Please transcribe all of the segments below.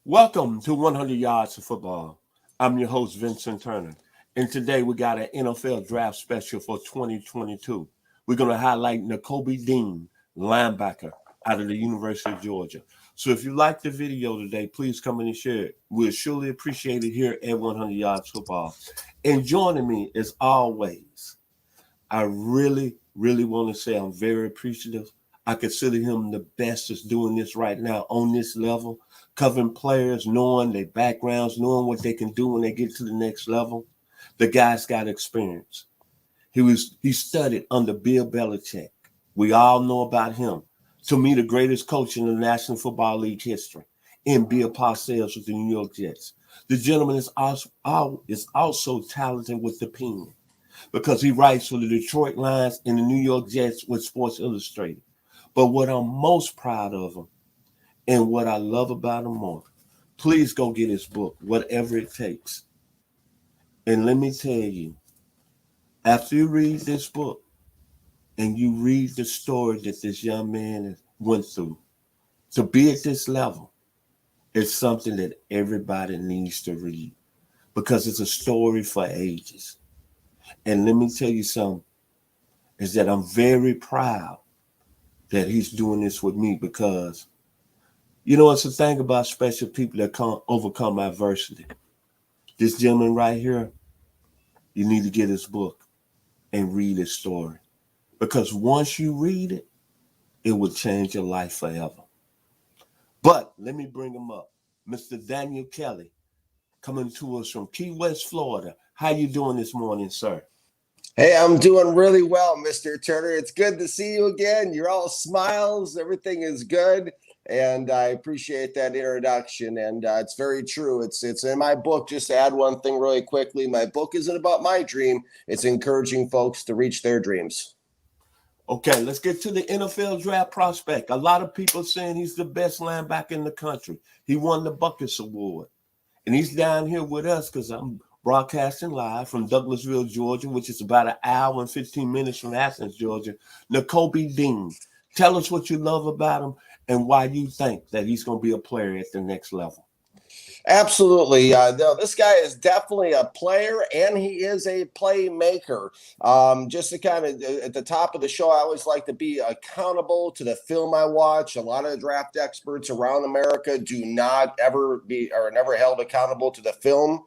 Welcome to 100 Yards of Football. I'm your host, Vincent Turner. And today we got an NFL draft special for 2022. We're going to highlight Nakobe Dean, linebacker out of the University of Georgia. So if you like the video today, please come in and share it. We'll surely appreciate it here at 100 Yards Football. And joining me as always, I really want to say I'm very appreciative. I consider him the best that's doing this right now on this level, covering players, knowing their backgrounds, knowing what they can do when they get to the next level. The guy's got experience. He studied under Bill Belichick. We all know about him. To me, the greatest coach in the National Football League history, and Bill Parcells with the New York Jets. The gentleman is also talented with the pen because he writes for the Detroit Lions and the New York Jets with Sports Illustrated. But what I'm most proud of him and what I love about him more, please go get his book, Whatever It Takes. And let me tell you, after you read this book and you read the story that this young man went through, to be at this level is something that everybody needs to read because it's a story for ages. And let me tell you something, is that I'm very proud that he's doing this with me because, it's the thing about special people that can't overcome adversity. This gentleman right here, you need to get his book and read his story. Because once you read it, it will change your life forever. But let me bring him up. Mr. Daniel Kelly, coming to us from Key West, Florida. How you doing this morning, sir? Hey, I'm doing really well, Mr. Turner. It's good to see you again. You're all smiles. Everything is good. And I appreciate that introduction. And it's very true. It's in my book. Just to add one thing really quickly. My book isn't about my dream. It's encouraging folks to reach their dreams. Okay, let's get to the NFL draft prospect. A lot of people saying he's the best linebacker in the country. He won the Buckets Award. And he's down here with us because I'm broadcasting live from Douglasville, Georgia, which is about an hour and 15 minutes from Athens, Georgia. Nakobe Dean, tell us what you love about him and why you think that he's going to be a player at the next level. Absolutely. No, this guy is definitely a player, and he is a playmaker. Just to kind of at the top of the show, I always like to be accountable to the film I watch. A lot of draft experts around America do not ever be or never held accountable to the film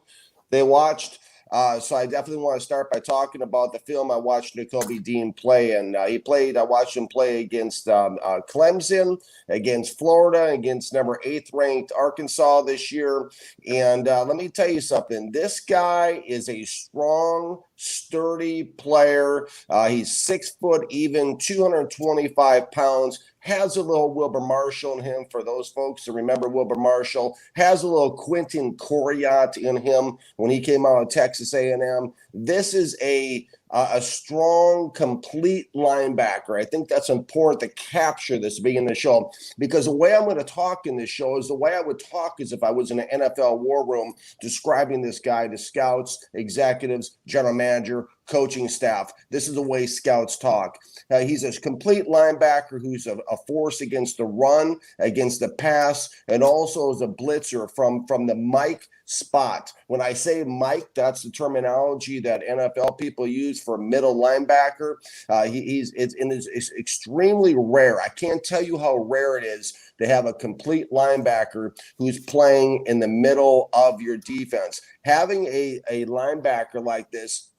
they watched. So I definitely want to start by talking about the film I watched Nakobe Dean play. And I watched him play against Clemson, against Florida, against number 8th ranked Arkansas this year. And let me tell you something. This guy is a strong, sturdy player. He's 6 foot even, 225 pounds. Has a little Wilbur Marshall in him for those folks that remember Wilbur Marshall. Has a little Quentin Coriat in him when he came out of Texas A&M. This is a strong, complete linebacker. I think that's important to capture this beginning of the show because the way I'm going to talk in this show is the way I would talk as if I was in an NFL war room describing this guy to scouts, executives, general manager, coaching staff. This is the way scouts talk. He's a complete linebacker who's a force against the run, against the pass, and also as a blitzer from the Mike spot. When I say Mike, that's the terminology that NFL people use for middle linebacker. It's extremely rare. I can't tell you how rare it is to have a complete linebacker who's playing in the middle of your defense. Having a linebacker like this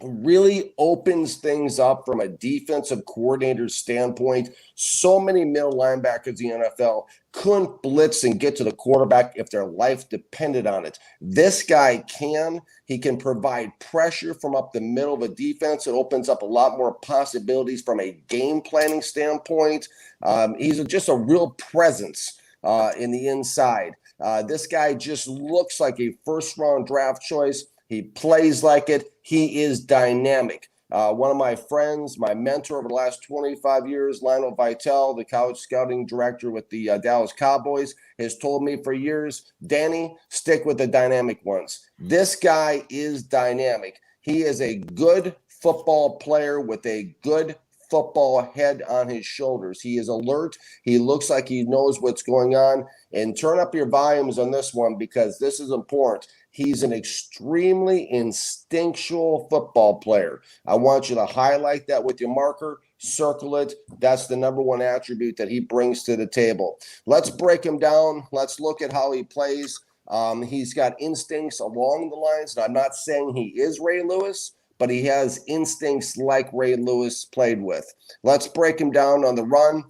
really opens things up from a defensive coordinator's standpoint. So many middle linebackers in the NFL couldn't blitz and get to the quarterback if their life depended on it. This guy can. He can provide pressure from up the middle of a defense. It opens up a lot more possibilities from a game planning standpoint. He's just a real presence in the inside. This guy just looks like a first-round draft choice. He plays like it. He is dynamic. One of my friends, my mentor over the last 25 years, Lionel Vitale, the college scouting director with the Dallas Cowboys, has told me for years, Danny, stick with the dynamic ones. This guy is dynamic. He is a good football player with a good football head on his shoulders. He is alert. He looks like he knows what's going on. And turn up your volumes on this one because this is important. He's an extremely instinctual football player. I want you to highlight that with your marker, circle it. That's the number one attribute that he brings to the table. Let's break him down. Let's look at how he plays. He's got instincts along the lines, and I'm not saying he is Ray Lewis, but he has instincts like Ray Lewis played with. Let's break him down on the run.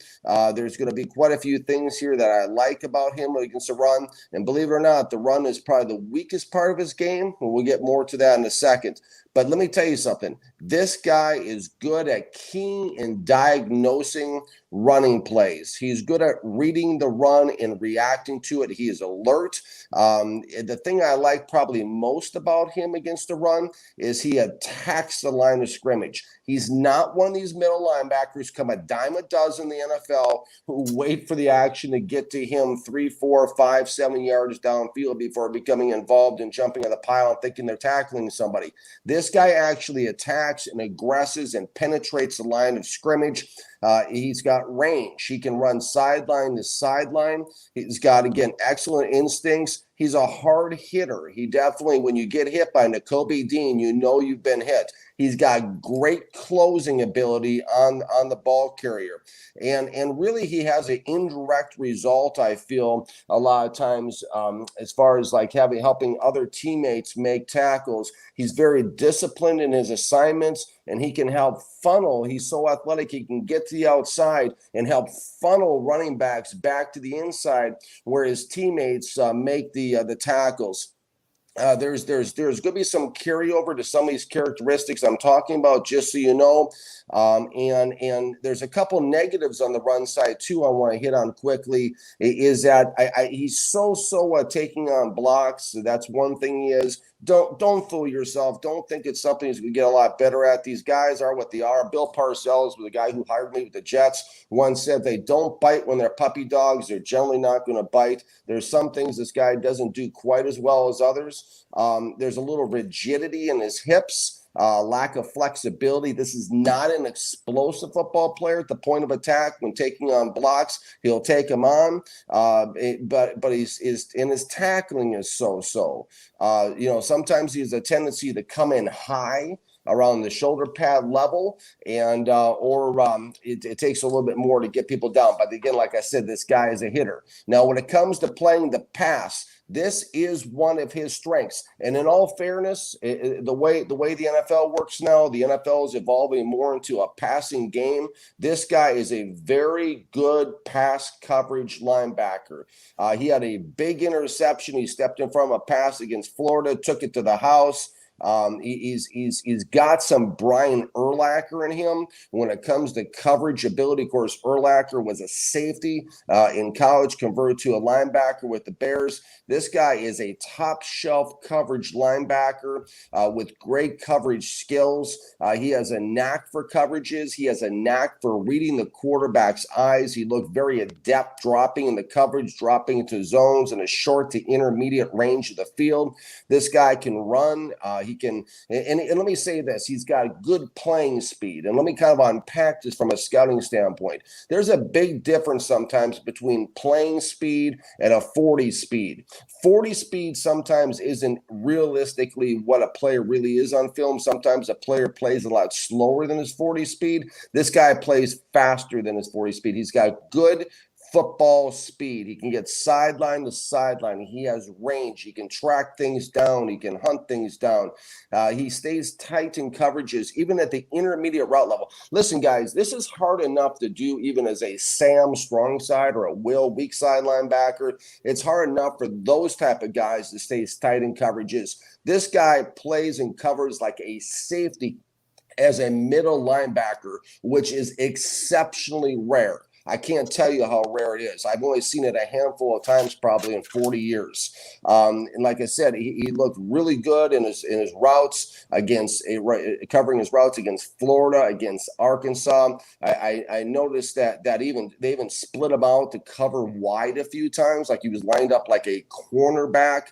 There's going to be quite a few things here that I like about him against the run. And believe it or not, the run is probably the weakest part of his game. And we'll get more to that in a second. But let me tell you something. This guy is good at keying and diagnosing running plays. He's good at reading the run and reacting to it. He is alert. The thing I like probably most about him against the run is he attacks the line of scrimmage. He's not one of these middle linebackers come a dime a dozen in the NFL who wait for the action to get to him 3, 4, 5, 7 yards downfield before becoming involved in jumping on the pile and thinking they're tackling somebody. This guy actually attacks and aggresses and penetrates the line of scrimmage. He's got range. He can run sideline to sideline. He's got, again, excellent instincts. He's a hard hitter. He definitely, when you get hit by Nakobe Dean, you know you've been hit. He's got great closing ability on the ball carrier. And really he has an indirect result, I feel, a lot of times as far as like helping other teammates make tackles. He's very disciplined in his assignments, and he can help funnel. He's so athletic, he can get to the outside and help funnel running backs back to the inside where his teammates make the tackles. There's going to be some carryover to some of these characteristics I'm talking about, just so you know. And there's a couple negatives on the run side too I want to hit on quickly. Is that he's so taking on blocks. So that's one thing he is. Don't fool yourself. Don't think it's something he's going to get a lot better at. These guys are what they are. Bill Parcells, the guy who hired me with the Jets, once said they don't bite when they're puppy dogs. They're generally not going to bite. There's some things this guy doesn't do quite as well as others. There's a little rigidity in his hips. Lack of flexibility. This is not an explosive football player at the point of attack. When taking on blocks, he'll take them on, but his tackling is so. Sometimes he has a tendency to come in high around the shoulder pad level, and it takes a little bit more to get people down. But again, like I said, this guy is a hitter. Now, when it comes to playing the pass, this is one of his strengths. And in all fairness, the way the NFL works now, the NFL is evolving more into a passing game. This guy is a very good pass coverage linebacker. He had a big interception. He stepped in front of a pass against Florida, took it to the house. He's got some Brian Urlacher in him when it comes to coverage ability. Of course, Urlacher was a safety in college, converted to a linebacker with the Bears. This guy is a top shelf coverage linebacker with great coverage skills. He has a knack for coverages. He has a knack for reading the quarterback's eyes. He looked very adept dropping in the coverage, dropping into zones in a short to intermediate range of the field. This guy can run. He can, and let me say this, he's got good playing speed. And let me kind of unpack this from a scouting standpoint. There's a big difference sometimes between playing speed and a 40 speed. 40 speed sometimes isn't realistically what a player really is on film. Sometimes a player plays a lot slower than his 40 speed. This guy plays faster than his 40 speed. He's got good football speed. He can get sideline to sideline. He has range. He can track things down. He can hunt things down. He stays tight in coverages, even at the intermediate route level. Listen, guys, this is hard enough to do even as a Sam strong side or a Will weak side linebacker. It's hard enough for those type of guys to stay tight in coverages. This guy plays and covers like a safety as a middle linebacker, which is exceptionally rare. I can't tell you how rare it is. I've only seen it a handful of times, probably in 40 years. And like I said, he looked really good in his routes against covering his routes against Florida, against Arkansas. I noticed that they even split him out to cover wide a few times, like he was lined up like a cornerback.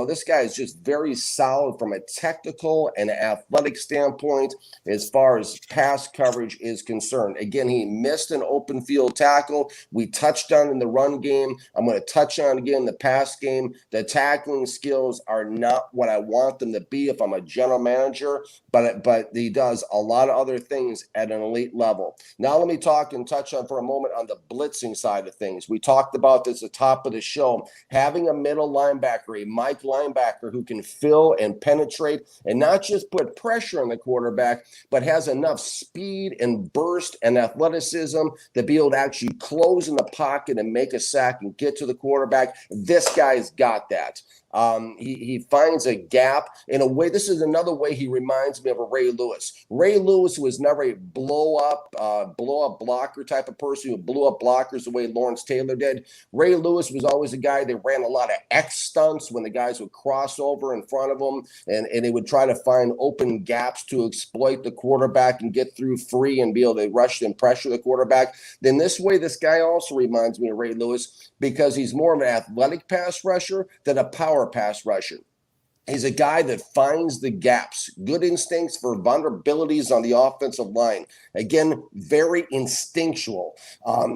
This guy is just very solid from a technical and athletic standpoint as far as pass coverage is concerned. Again, he missed an open field tackle. We touched on in the run game. I'm going to touch on again the pass game. The tackling skills are not what I want them to be if I'm a general manager, but he does a lot of other things at an elite level. Now let me talk and touch on for a moment on the blitzing side of things. We talked about this at the top of the show, having a middle linebacker, a Mike linebacker who can fill and penetrate and not just put pressure on the quarterback, but has enough speed and burst and athleticism to be able to actually close in the pocket and make a sack and get to the quarterback. This guy's got that. He finds a gap in a way. This is another way he reminds me of a Ray Lewis. Ray Lewis was never a blow up blocker type of person who blew up blockers the way Lawrence Taylor did. Ray Lewis was always a guy that ran a lot of X stunts when the guys would cross over in front of him, and he would try to find open gaps to exploit the quarterback and get through free and be able to rush and pressure the quarterback. Then this way, this guy also reminds me of Ray Lewis because he's more of an athletic pass rusher than a power pass rusher. He's a guy that finds the gaps, good instincts for vulnerabilities on the offensive line. Again, very instinctual.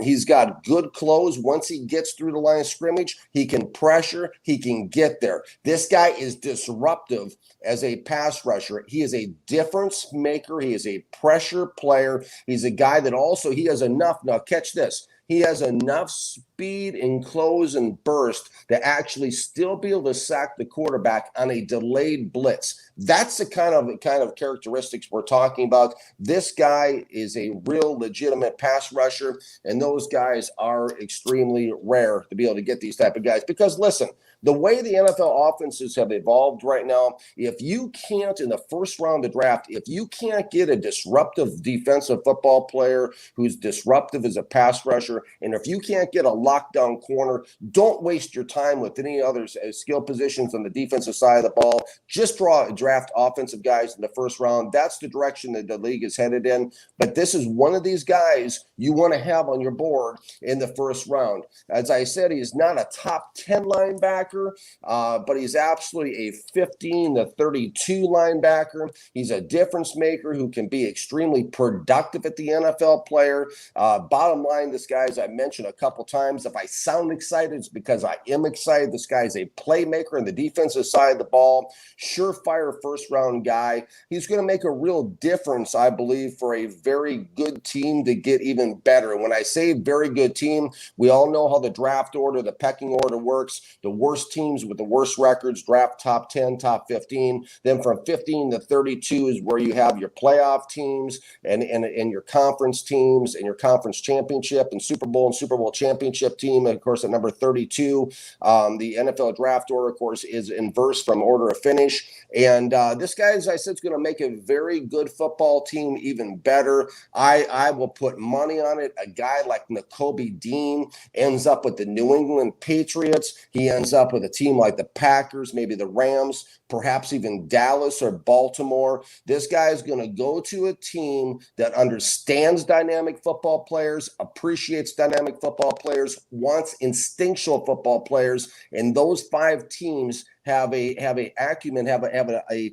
He's got good close. Once he gets through the line of scrimmage, he can pressure, he can get there. This guy is disruptive as a pass rusher. He is a difference maker. He is a pressure player. He's a guy that also, he has enough. Now, catch this. He has enough speed and close and burst to actually still be able to sack the quarterback on a delayed blitz. That's the kind of characteristics we're talking about. This guy is a real legitimate pass rusher, and those guys are extremely rare to be able to get these type of guys. Because listen, the way the NFL offenses have evolved right now, if you can't, in the first round of the draft, if you can't get a disruptive defensive football player who's disruptive as a pass rusher, and if you can't get a lockdown corner, don't waste your time with any other skill positions on the defensive side of the ball. Just draft offensive guys in the first round. That's the direction that the league is headed in. But this is one of these guys you want to have on your board in the first round. As I said, he's not a top 10 linebacker, but he's absolutely a 15 to 32 linebacker. He's a difference maker who can be extremely productive at the NFL player. Bottom line, this guy, as I mentioned a couple times, if I sound excited, it's because I am excited. This guy is a playmaker in the defensive side of the ball, surefire first-round guy. He's going to make a real difference, I believe, for a very good team to get even better. And when I say very good team, we all know how the draft order, the pecking order works. The worst teams with the worst records draft top 10, top 15. Then from 15 to 32 is where you have your playoff teams and your conference teams and your conference championship and Super Bowl championship team. And of course, at number 32, the NFL draft order, of course, is inverse from order of finish. And this guy, as I said, is going to make a very good football team even better. I will put money on it. A guy like Nakobe Dean ends up with the New England Patriots. He ends up with a team like the Packers, maybe the Rams, perhaps even Dallas or Baltimore. This guy is going to go to a team that understands dynamic football players, appreciates dynamic football players, wants instinctual football players, and those five teams have a acumen, have a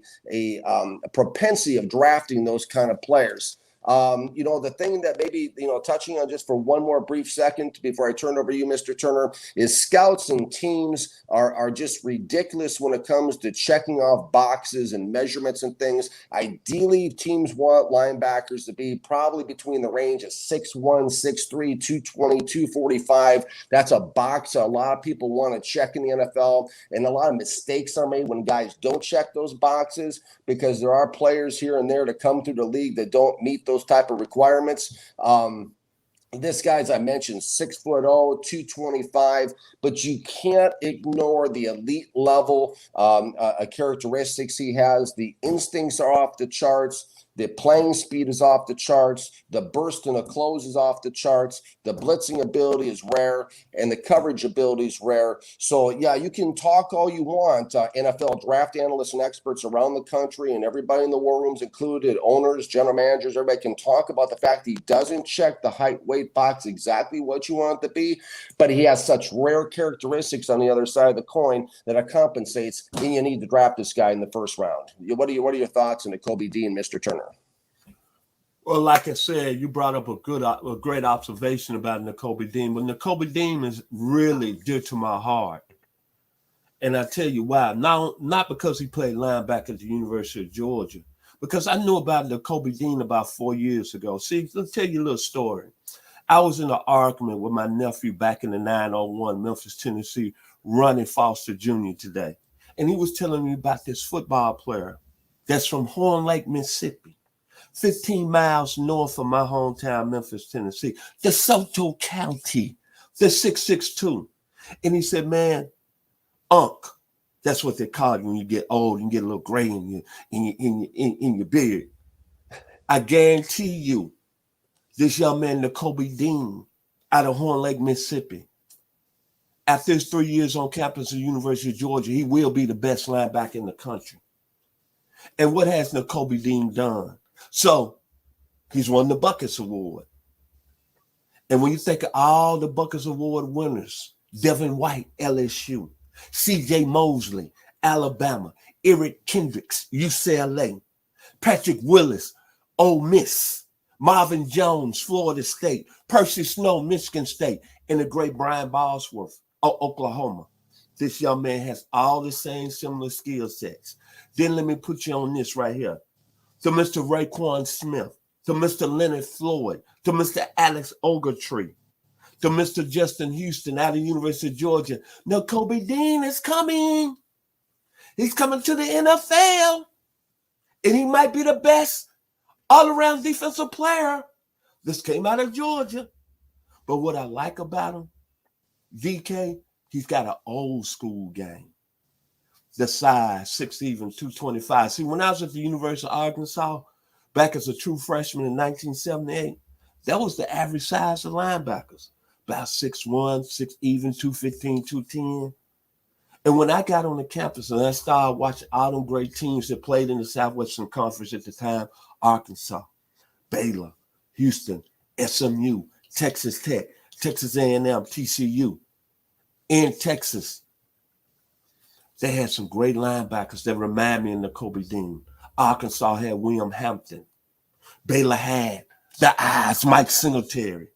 propensity of drafting those kind of players. The thing that maybe, touching on just for one more brief second before I turn over to you, Mr. Turner, is scouts and teams are just ridiculous when it comes to checking off boxes and measurements and things. Ideally, teams want linebackers to be probably between the range of 6'1", 6'3", 220, 245. That's a box a lot of people want to check in the NFL, and a lot of mistakes are made when guys don't check those boxes because there are players here and there that come through the league that don't meet those type of requirements. This guy, as I mentioned, 6'0", 225, but you can't ignore the elite level characteristics he has. The instincts are off the charts. The playing speed is off the charts. The burst in the close is off the charts. The blitzing ability is rare, and the coverage ability is rare. So, yeah, you can talk all you want. NFL draft analysts and experts around the country and everybody in the war rooms included, owners, general managers, everybody can talk about the fact that he doesn't check the height weight box exactly what you want it to be, but he has such rare characteristics on the other side of the coin that it compensates, and you need to draft this guy in the first round. What are your thoughts on Nakobe Dean, Mr. Turner? Well, like I said, you brought up a great observation about Nakobe Dean, but Nakobe Dean is really dear to my heart. And I tell you why. Not because he played linebacker at the University of Georgia, because I knew about Nakobe Dean about 4 years ago. See, let's tell you a little story. I was in an argument with my nephew back in the 901, Memphis, Tennessee, Ronnie Foster Jr. today. And he was telling me about this football player that's from Horn Lake, Mississippi, 15 miles north of my hometown, Memphis, Tennessee, DeSoto County, the 6'2". And he said, man, Unc, that's what they call you when you get old and get a little gray in your beard. I guarantee you, this young man, Nakobe Dean, out of Horn Lake, Mississippi, after his 3 years on campus of the University of Georgia, he will be the best linebacker in the country. And what has Nakobe Dean done? So he's won the Buckets Award. And when you think of all the Buckets Award winners, Devin White, LSU, C.J. Mosley, Alabama, Eric Kendricks, UCLA, Patrick Willis, Ole Miss, Marvin Jones, Florida State, Percy Snow, Michigan State, and the great Brian Bosworth, Oklahoma. This young man has all the same similar skill sets. Then let me put you on this right here. To Mr. Raekwon Smith, to Mr. Leonard Floyd, to Mr. Alex Ogletree, to Mr. Justin Houston out of the University of Georgia. Nakobe Dean is coming. He's coming to the NFL. And he might be the best all-around defensive player. This came out of Georgia. But what I like about him, DK, he's got an old school game. The size, 6', 225. See, when I was at the University of Arkansas, back as a true freshman in 1978, that was the average size of linebackers. About 6'1", 6', 215, 210. And when I got on the campus and I started watching all them great teams that played in the Southwestern Conference at the time, Arkansas, Baylor, Houston, SMU, Texas Tech, Texas A&M, TCU, in Texas, they had some great linebackers that remind me of Nakobe Dean. Arkansas had William Hampton. Baylor had the eyes, Mike Singletary.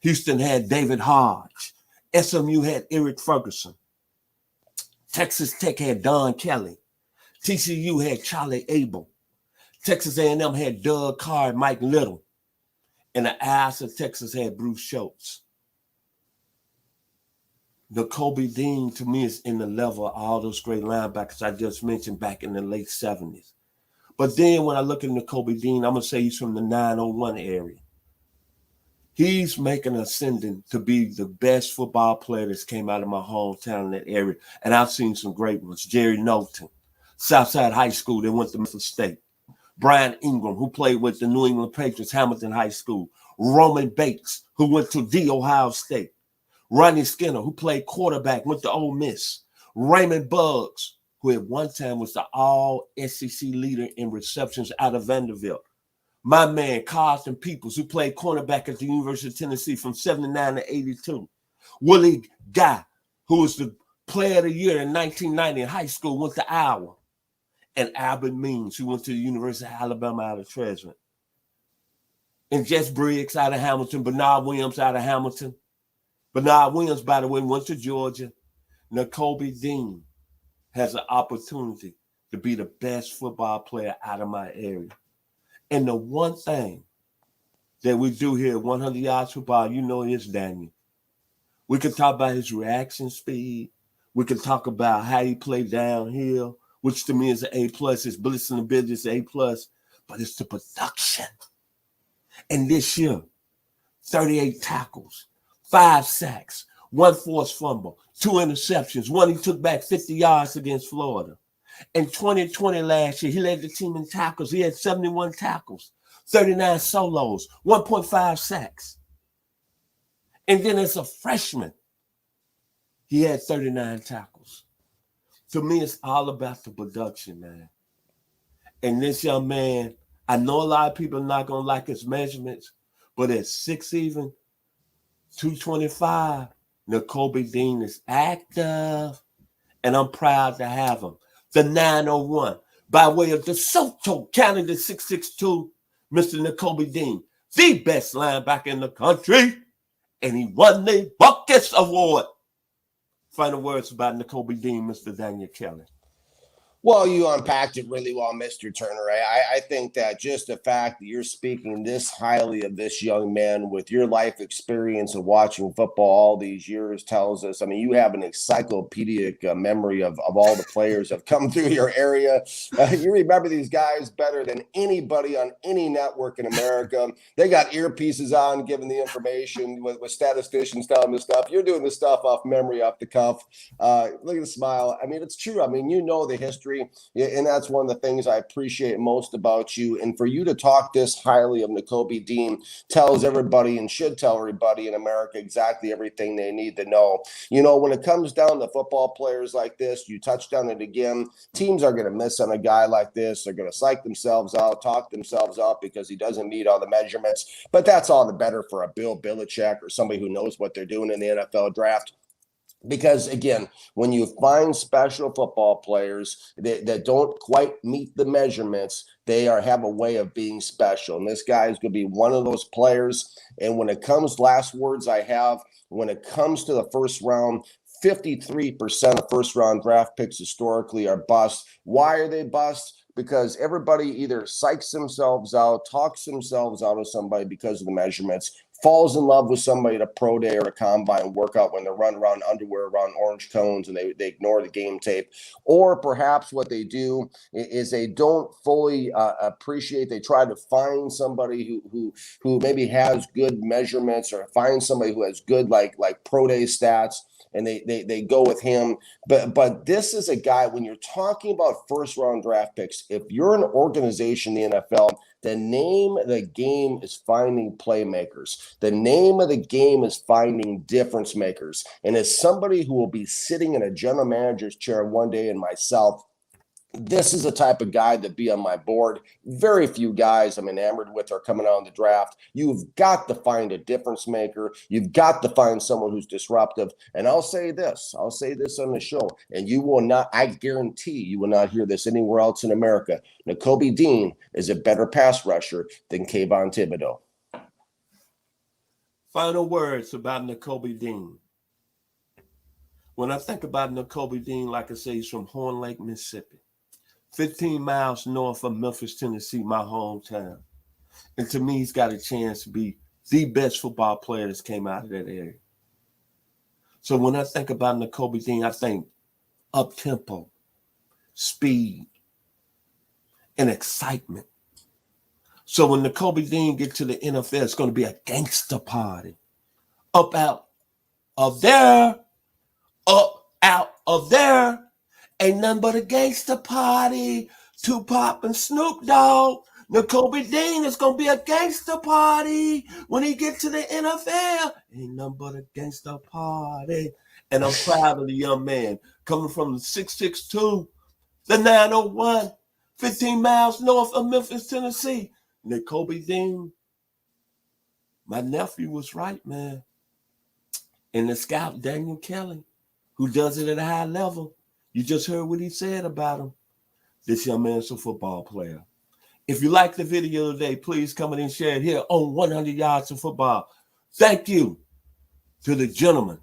Houston had David Hodge. SMU had Eric Ferguson. Texas Tech had Don Kelly. TCU had Charlie Abel. Texas A&M had Doug Carr and Mike Little. And the eyes of Texas had Bruce Schultz. Nakobe Dean, to me, is in the level of all those great linebackers I just mentioned back in the late 70s. But then when I look at Nakobe Dean, I'm going to say he's from the 901 area. He's making an ascendant to be the best football player that's came out of my hometown in that area. And I've seen some great ones. Jerry Knowlton, Southside High School, they went to Memphis State. Brian Ingram, who played with the New England Patriots, Hamilton High School. Roman Bates, who went to The Ohio State. Ronnie Skinner, who played quarterback, went to Ole Miss. Raymond Buggs, who at one time was the all-SEC leader in receptions out of Vanderbilt. My man, Carlton Peoples, who played cornerback at the University of Tennessee from 79 to 82. Willie Guy, who was the player of the year in 1990 in high school, went to Iowa. And Albert Means, who went to the University of Alabama out of Treasure. And Jess Briggs out of Hamilton, Bernard Williams out of Hamilton. Bernard Williams, by the way, went to Georgia. Nakobe Dean has an opportunity to be the best football player out of my area. And the one thing that we do here at 100 Yards Football, you know, is Daniel. We can talk about his reaction speed. We can talk about how he played downhill, which to me is an A+. His blitzing ability is an A+, but it's the production. And this year, 38 tackles, 5 sacks, 1 forced fumble, 2 interceptions. One he took back 50 yards against Florida. In 2020 last year, he led the team in tackles. He had 71 tackles, 39 solos, 1.5 sacks. And then as a freshman, he had 39 tackles. To me, it's all about the production, man. And this young man, I know a lot of people are not going to like his measurements, but at 6 even, 225, Nakobe Dean is active, and I'm proud to have him. The 901, by way of DeSoto County, the 662, Mr. Nakobe Dean, the best linebacker in the country, and he won the Buckets Award. Final words about Nakobe Dean, Mr. Daniel Kelly. Well, you unpacked it really well, Mr. Turner. I think that just the fact that you're speaking this highly of this young man with your life experience of watching football all these years tells us, I mean, you have an encyclopedic memory of all the players that have come through your area. You remember these guys better than anybody on any network in America. They got earpieces on, giving the information with statisticians telling this stuff. You're doing this stuff off memory, off the cuff. Look at the smile. I mean, it's true. I mean, you know the history. And that's one of the things I appreciate most about you. And for you to talk this highly of Nakobe Dean tells everybody and should tell everybody in America exactly everything they need to know. You know, when it comes down to football players like this, you touched on it again. Teams are going to miss on a guy like this. They're going to psych themselves out, talk themselves up because he doesn't meet all the measurements. But that's all the better for a Bill Belichick or somebody who knows what they're doing in the NFL draft. Because, again, when you find special football players that don't quite meet the measurements, they have a way of being special. And this guy is going to be one of those players. And when it comes, last words I have, when it comes to the first round, 53% of first-round draft picks historically are bust. Why are they bust? Because everybody either psychs themselves out, talks themselves out of somebody because of the measurements, falls in love with somebody at a pro day or a combine workout when they're running around underwear around orange cones and they ignore the game tape. Or perhaps what they do is they don't fully appreciate. They try to find somebody who maybe has good measurements or find somebody who has good like pro day stats, and they go with him. But this is a guy, when you're talking about first round draft picks, if you're an organization in the NFL, the name of the game is finding playmakers. The name of the game is finding difference makers. And as somebody who will be sitting in a general manager's chair one day, and myself, this is the type of guy that be on my board. Very few guys I'm enamored with are coming out in the draft. You've got to find a difference maker. You've got to find someone who's disruptive. And I'll say this on the show, and you will not, I guarantee you will not hear this anywhere else in America. Nakobe Dean is a better pass rusher than Kayvon Thibodeau. Final words about Nakobe Dean. When I think about Nakobe Dean, like I say, he's from Horn Lake, Mississippi. 15 miles north of Memphis, Tennessee, my hometown. And to me, he's got a chance to be the best football player that's came out of that area. So when I think about Nakobe Dean, I think up-tempo, speed, and excitement. So when Nakobe Dean gets to the NFL, it's going to be a gangster party. Up, out of there. Ain't nothing but a gangster party. Tupac and Snoop Dogg. Nakobe Dean is going to be a gangster party when he gets to the NFL. Ain't nothing but a gangster party. And I'm proud of the young man coming from the 662, the 901, 15 miles north of Memphis, Tennessee. Nakobe Dean, my nephew was right, man. And the scout, Daniel Kelly, who does it at a high level. You just heard what he said about him. This young man's a football player. If you like the video today, please come in and share it here on 100 Yards of Football. Thank you to the gentleman,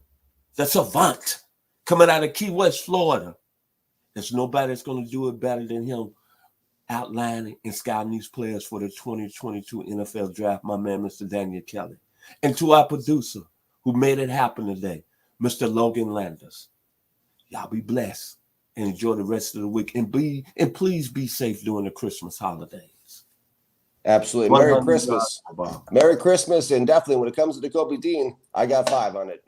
the savant, coming out of Key West, Florida. There's nobody that's going to do it better than him, outlining and scouting these players for the 2022 NFL Draft, my man, Mr. Daniel Kelly. And to our producer, who made it happen today, Mr. Logan Landers. Y'all be blessed and enjoy the rest of the week. And please be safe during the Christmas holidays. Absolutely. Merry Christmas. Merry Christmas. And definitely when it comes to Nakobe Dean, I got 5 on it.